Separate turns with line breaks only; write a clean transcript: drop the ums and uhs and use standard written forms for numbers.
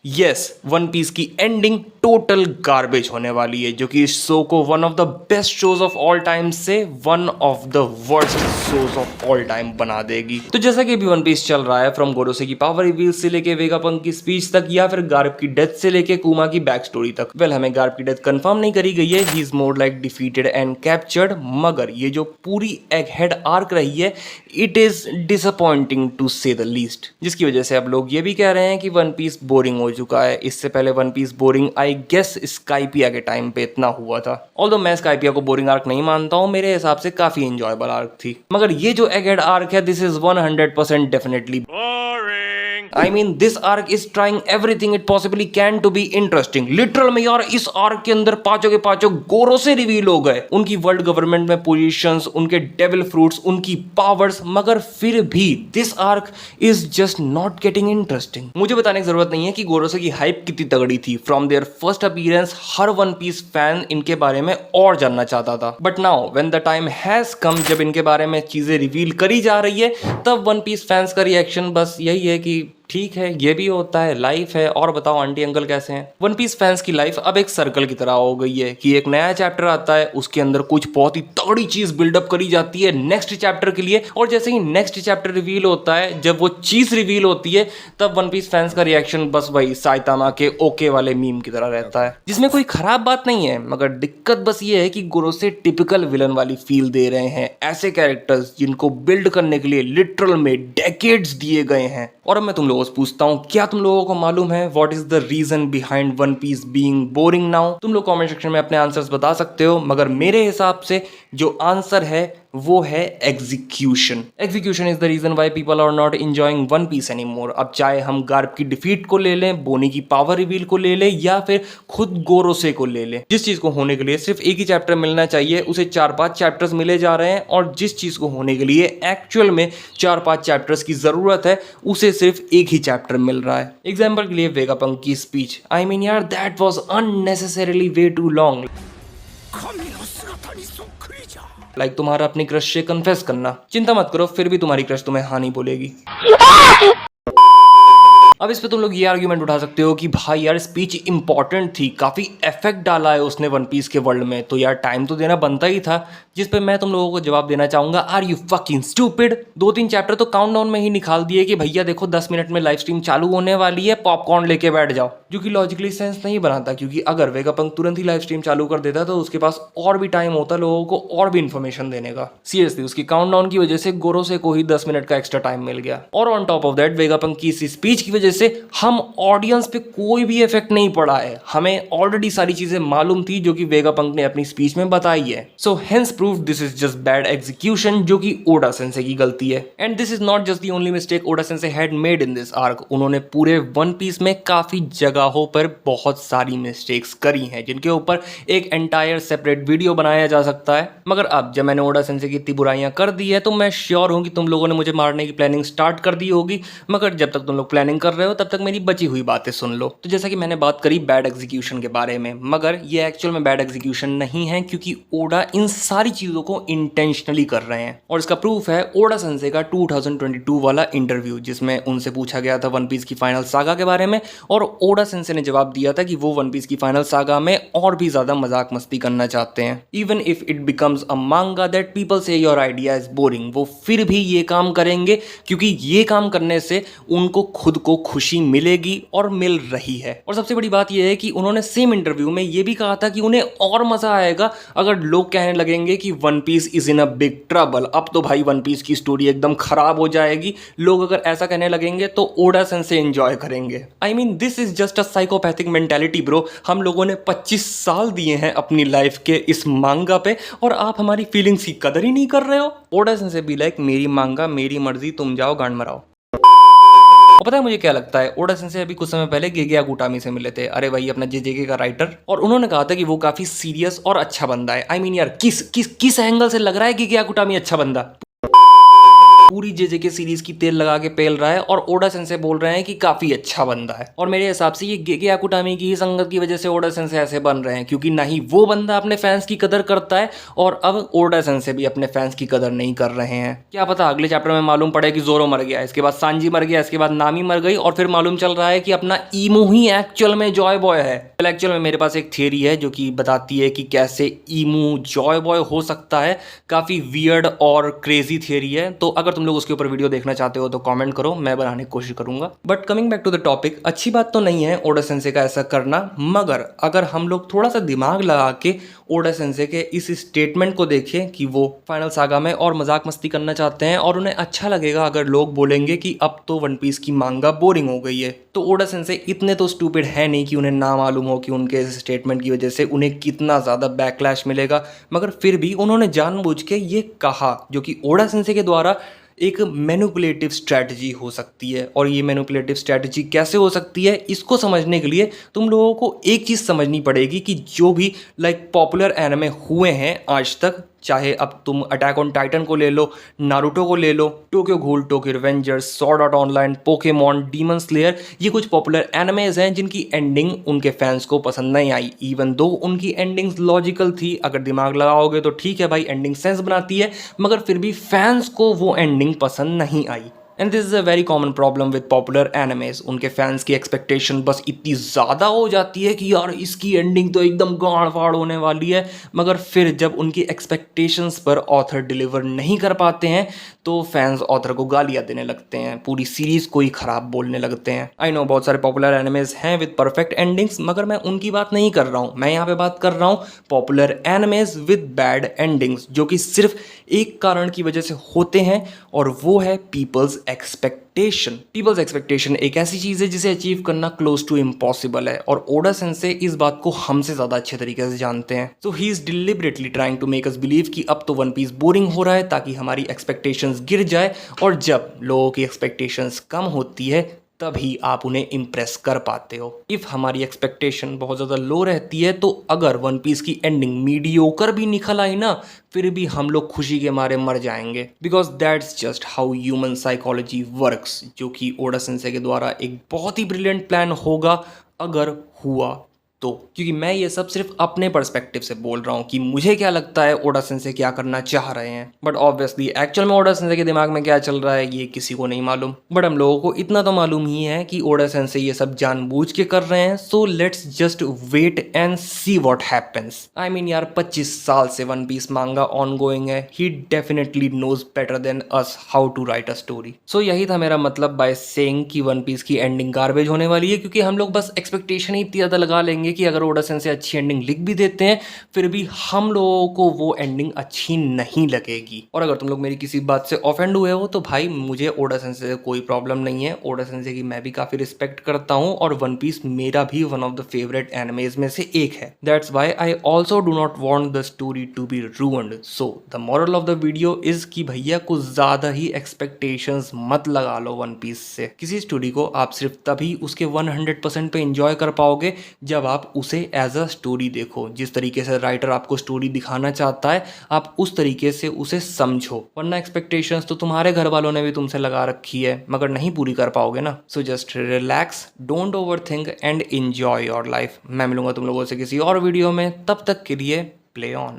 Yes, One Piece की ending total garbage होने वाली है, जो कि इस शो को one of the best shows of all time से one of the worst shows of all time बना देगी। तो जैसा कि अभी वन पीस चल रहा है, फ्रॉम गोरोसे की पावर रिवील से लेके वेगापंक की स्पीच तक, या फिर गार्ब की डेथ से लेके कुमा की बैक स्टोरी तक। वेल, हमें गार्ब की डेथ कंफर्म नहीं करी गई है, he is more like defeated and captured, मगर ये जो पूरी एग हेड आर्क रही है, इट इज डिसअपॉइंटिंग टू से द लीस्ट, जिसकी वजह से अब लोग ये भी कह रहे हैं कि वन पीस बोरिंग हो चुका है। इससे पहले One Piece boring I guess Skypiea के टाइम पे इतना हुआ था। ऑल्दो मैं स्काइपिया को बोरिंग आर्क नहीं मानता हूँ, मेरे हिसाब से काफी एंजॉयबल आर्क थी, मगर ये जो एगेड आर्क है, this is 100% definitely I mean, this arc is trying everything it possibly can to be interesting. Literal में यार, इस आर्क के अंदर पांचों के पांचों गोरो से रिवील हो गए, उनकी वर्ल्ड गवर्नमेंट में पोजीशंस, उनके डेविल फ्रूट्स, उनकी पावर्स, मगर फिर भी this arc is just not getting interesting. मुझे बताने की जरूरत नहीं है कि गोरोसे की हाइप कितनी तगड़ी थी। फ्रॉम देयर फर्स्ट अपीयरेंस हर वन पीस फैन इनके बारे में और जानना चाहता था, but now when the time has come, जब इनके बारे में चीजें रिवील करी जा रही है, तब वन पीस फैंस का रिएक्शन बस यही है कि ठीक है, ये भी होता है, लाइफ है, और बताओ आंटी अंकल कैसे हैं। वन पीस फैंस की लाइफ अब एक सर्कल की तरह हो गई है कि एक नया चैप्टर आता है, उसके अंदर कुछ बहुत ही तगड़ी चीज बिल्डअप करी जाती है नेक्स्ट चैप्टर के लिए, और जैसे ही नेक्स्ट चैप्टर रिवील होता है, जब वो चीज रिवील होती है, तब वन पीस फैंस का रिएक्शन बस वही साइतामा के ओके वाले मीम की तरह रहता है, जिसमें कोई खराब बात नहीं है, मगर दिक्कत बस ये है कि गोरोसे टिपिकल विलन वाली फील दे रहे हैं, ऐसे कैरेक्टर्स जिनको बिल्ड करने के लिए लिटरल में डेकेड्स दिए गए हैं। और अब मैं तुम लोगों से पूछता हूँ, क्या तुम लोगों को मालूम है what is the reason behind One Piece being boring now? तुम लोग कमेंट सेक्शन में अपने आंसर्स बता सकते हो, मगर मेरे हिसाब से जो आंसर है वो है execution. Execution is the reason why people are not enjoying One Piece anymore. अब चाहे हम गार्ब की डिफीट को ले लें, बोनी की पावर रिवील को ले लें, या फिर खुद गोरोसे को ले लें, जिस चीज को होने के लिए सिर्फ एक ही चैप्टर मिलना चाहिए, उसे 4-5 चैप्टर्स मिले जा रहे हैं, और जिस चीज को होने के लिए एक्चुअल में 4-5 चैप्टर्स की जरूरत है, उसे सिर्फ एक ही चैप्टर मिल रहा है। एग्जाम्पल के लिए वेगापंक की स्पीच, आई मीन यार, that was unnecessarily way too long. Like तुम्हारा अपनी क्रश से कन्फेस करना। चिंता मत करो, फिर भी तुम्हारी क्रश तुम्हें हाँ नहीं बोलेगी। अब इस पे तुम लोग ये आर्ग्यूमेंट उठा सकते हो कि भाई यार, स्पीच इंपॉर्टेंट थी, काफी इफेक्ट डाला है उसने वन पीस के वर्ल्ड में, तो यार टाइम तो देना बनता ही था। जिस पे मैं तुम लोगों को जवाब देना चाहूंगा, are you fucking stupid? 2-3 chapter तो काउंटडाउन में ही निकाल दिए कि भैया देखो 10 मिनट में लाइव स्ट्रीम चालू होने वाली है, पॉपकॉर्न लेके बैठ जाओ, जो कि लॉजिकली सेंस नहीं बनाता, क्योंकि अगर वेगापंक तुरंत ही लाइव स्ट्रीम चालू कर देता तो उसके पास और भी टाइम होता लोगों को और भी इन्फॉर्मेशन देने का। सीरियसली, उसकी काउंटडाउन की वजह से गोरोसे को ही 10 मिनट का एक्स्ट्रा टाइम मिल गया, और on top of that Vegapunk की इस स्पीच की वजह से हम ऑडियंस पे कोई भी इफेक्ट नहीं पड़ा है। हमें ऑलरेडी सारी चीजें मालूम थी जो कि वेगापंक ने अपनी स्पीच में बताई है। So hence proof this is just bad execution, जो कि ओडा सेंसे की गलती है। And this is not just the only mistake Oda sensei had made in this arc. उन्होंने पूरे वन पीस में काफी जगहों पर बहुत सारी मिस्टेक्स करी हैं, जिनके ऊपर एक एंटायर सेपरेट वीडियो बनाया जा सकता है। मगर अब जब मैंने ओडा सेंसे की इतनी बुराइयां कर दी है, तो मैं श्योर हूं कि तुम लोगों ने मुझे मारने की प्लानिंग स्टार्ट कर दी होगी, मगर जब तक तुम लोग प्लानिंग कर रहे हो, तब तक मेरी बची हुई बातें सुन लो। तो जैसा कि मैंने बात करी बैड एग्जीक्यूशन के बारे में, मगर ये एक्चुअल में बैड एग्जीक्यूशन नहीं है, क्योंकि ओडा इन सारी चीजों को इंटेंशनली कर रहे हैं। और इसका प्रूफ है ओडा सेंसे का 2022 वाला इंटरव्यू, जिसमें उनसे पूछा गया था वन पीस की फाइनल सागा के बारे में, और ओडा सेंसे ने जवाब दिया था कि वो वन पीस की फाइनल सागा में और भी ज्यादा मजाक मस्ती करना चाहते हैं। Even if it becomes a मांगा दैट पीपल से योर आइडिया इज बोरिंग, वो फिर भी ये काम करेंगे, क्योंकि ये काम करने से उनको खुद को खुशी मिलेगी और मिल रही है। और सबसे बड़ी बात यह है कि उन्होंने सेम इंटरव्यू में यह भी कहा था कि उन्हें और मजा आएगा अगर लोग कहने लगेंगे कि One Piece is in a big trouble. अब तो भाई वन पीस की स्टोरी एकदम खराब हो जाएगी, लोग अगर ऐसा कहने लगेंगे तो ओडा सेंसे एंजॉय करेंगे। I mean, this is just a psychopathic mentality bro. हम लोगों ने 25 साल दिए हैं अपनी लाइफ के इस मांगा पे, और आप हमारी फीलिंग्स की कदर ही नहीं कर रहे हो। ओडा सेंसे बी लाइक, मेरी मांगा मेरी मर्जी, तुम जाओ गांड मराओ। और पता है मुझे क्या लगता है, ओडा सेंसे अभी कुछ समय पहले गेगे गुटामी से मिले थे, अरे भाई अपना जेजेके का राइटर, और उन्होंने कहा था कि वो काफी सीरियस और अच्छा बंदा है। आई मीन यार, किस एंगल से लग रहा है गेगे गुटामी अच्छा बंदा? पूरी जेजेके सीरीज की तेल लगा के पेल रहा है और ओडा सेंसे बोल रहे हैं कि काफी अच्छा बंदा है। और मेरे हिसाब से ये गेगे याकुटामी की ही संगत की वजह से ओडा सेंसे ऐसे बन रहे हैं, क्योंकि ना ही वो बंदा अपने फैंस की कदर करता है और अब ओडा सेंसे भी अपने फैंस की कदर नहीं कर रहे हैं। क्या पता अगले चैप्टर में मालूम पड़े कि जोरो मर गया, इसके बाद सांजी मर गया, इसके बाद नामी मर गई और फिर मालूम चल रहा है कि अपना ईमू ही एक्चुअल में जॉय बॉय है। एक्चुअल में मेरे पास एक थियरी है जो कि बताती है कि कैसे ईमू जॉय बॉय हो सकता है। काफी वियर्ड और क्रेजी थियरी है, तो अगर तुम लोग उसके ऊपर वीडियो देखना चाहते हो तो कमेंट करो, मैं बनाने की कोशिश करूंगा। But coming back to the topic, अच्छी बात तो नहीं है ओडा सेंसे का ऐसा करना, मगर अगर हम लोग थोड़ा सा दिमाग लगा के ओडा सेंसे के इस स्टेटमेंट को देखें कि वो फाइनल सागा में और मजाक मस्ती करना चाहते हैं और उन्हें अच्छा लगेगा अगर लोग बोलेंगे कि अब तो वन पीस की मांगा बोरिंग हो गई है, तो ओडा सेंसे इतने तो स्टूपिड है नहीं कि उन्हें ना मालूम हो कि उनके इस स्टेटमेंट की वजह से उन्हें कितना ज़्यादा बैकलैश मिलेगा। मगर फिर भी उन्होंने जानबूझ के ये कहा, जो कि ओडा सेंसे के द्वारा एक मैनिपुलेटिव स्ट्रैटेजी हो सकती है। और ये मैनिपुलेटिव स्ट्रैटेजी कैसे हो सकती है, इसको समझने के लिए तुम लोगों को एक चीज़ समझनी पड़ेगी कि जो भी पॉपुलर एनिमे हुए हैं आज तक, चाहे अब तुम अटैक ऑन टाइटन को ले लो, नारुतो को ले लो, Tokyo Ghoul, Tokyo Revengers, Sword Art Online, Pokemon, Demon Slayer, ये कुछ पॉपुलर एनिमेज हैं जिनकी एंडिंग उनके फैंस को पसंद नहीं आई। इवन दो उनकी एंडिंग्स लॉजिकल थी, अगर दिमाग लगाओगे तो ठीक है भाई, एंडिंग सेंस बनाती है, मगर फिर भी फैंस को वो एंडिंग पसंद नहीं आई। And this is a very common problem with popular animes. उनके फैंस की एक्सपेक्टेशन बस इतनी ज़्यादा हो जाती है कि यार इसकी एंडिंग तो एकदम गाड़ फाड़ होने वाली है, मगर फिर जब उनकी एक्सपेक्टेशंस पर ऑथर डिलीवर नहीं कर पाते हैं तो फैंस ऑथर को गालियाँ देने लगते हैं, पूरी सीरीज़ को ही ख़राब बोलने लगते हैं। आई नो बहुत सारे पॉपुलर एनिमेज हैं विद परफेक्ट एंडिंग्स, मगर मैं उनकी बात नहीं कर रहा हूँ। मैं यहाँ पे बात कर रहा हूँ popular animes with bad endings, जो कि सिर्फ एक कारण की वजह से होते हैं, और वो है पीपल्स एक्सपेक्टेशन। पीपल्स एक्सपेक्टेशन एक ऐसी चीज़ है जिसे अचीव करना क्लोज टू इम्पॉसिबल है, और ओडा सेंसे इस बात को हमसे ज़्यादा अच्छे तरीके से जानते हैं। So he is deliberately trying to make us believe कि अब तो वन पीस बोरिंग हो रहा है, ताकि हमारी एक्सपेक्टेशंस गिर जाए, और जब लोगों की एक्सपेक्टेशंस कम होती है तभी आप उन्हें इम्प्रेस कर पाते हो। इफ़ हमारी एक्सपेक्टेशन बहुत ज़्यादा लो रहती है, तो अगर वन पीस की एंडिंग मीडियोकर भी निकल आई ना, फिर भी हम लोग खुशी के मारे मर जाएंगे, because that's just how human psychology works, जो कि ओडा सेंसे के द्वारा एक बहुत ही ब्रिलियंट प्लान होगा अगर हुआ तो। क्योंकि मैं ये सब सिर्फ अपने पर्सपेक्टिव से बोल रहा हूँ कि मुझे क्या लगता है ओडा सेंसे क्या करना चाह रहे हैं, बट ऑब्वियसली एक्चुअल में ओडा सेंसे के दिमाग में क्या चल रहा है ये किसी को नहीं मालूम। बट हम लोगों को इतना तो मालूम ही है कि ओडा सेंसे ये सब जानबूझ के कर रहे हैं। So let's just wait and see what happens. I mean यार 25 साल से One Piece manga ongoing है, he definitely knows better than us how to write a story. So यही था मेरा मतलब बाय सेइंग कि वन पीस की एंडिंग गार्बेज होने वाली है, क्योंकि हम लोग बस एक्सपेक्टेशन ही इतनी ज़्यादा लगा लेंगे कि अगर ओडा सेंसे अच्छी एंडिंग लिख भी देते हैं, फिर भी हम लोगों को वो एंडिंग अच्छी नहीं लगेगी। और अगर तुम लोग मेरी किसी बात से ऑफेंड हुए हो तो भाई मुझे ओडा सेंसे से कोई प्रॉब्लम नहीं है। ओडा सेंसे की मैं भी काफ़ी रिस्पेक्ट करता हूँ, और वन पीस मेरा भी one of the favourite animes में से एक है। That's why I also do not want the story to be ruined. So the moral of the video is कि भैया कुछ ज़्यादा ही एक्सपेक्टेशंस मत लगा लो वन पीस से। किसी स्टोरी को आप सिर्फ तभी उसके 100% पे इंजॉय कर पाओगे जब आप उसे एज अ स्टोरी देखो। जिस तरीके से राइटर आपको स्टोरी दिखाना चाहता है, आप उस तरीके से उसे समझो, वरना एक्सपेक्टेशंस तो तुम्हारे घर वालों ने भी तुमसे लगा रखी है, मगर नहीं पूरी कर पाओगे ना। So just relax, don't over think and enjoy your life. मैं मिलूंगा तुम लोगों से किसी और वीडियो में, तब तक के लिए प्ले ऑन।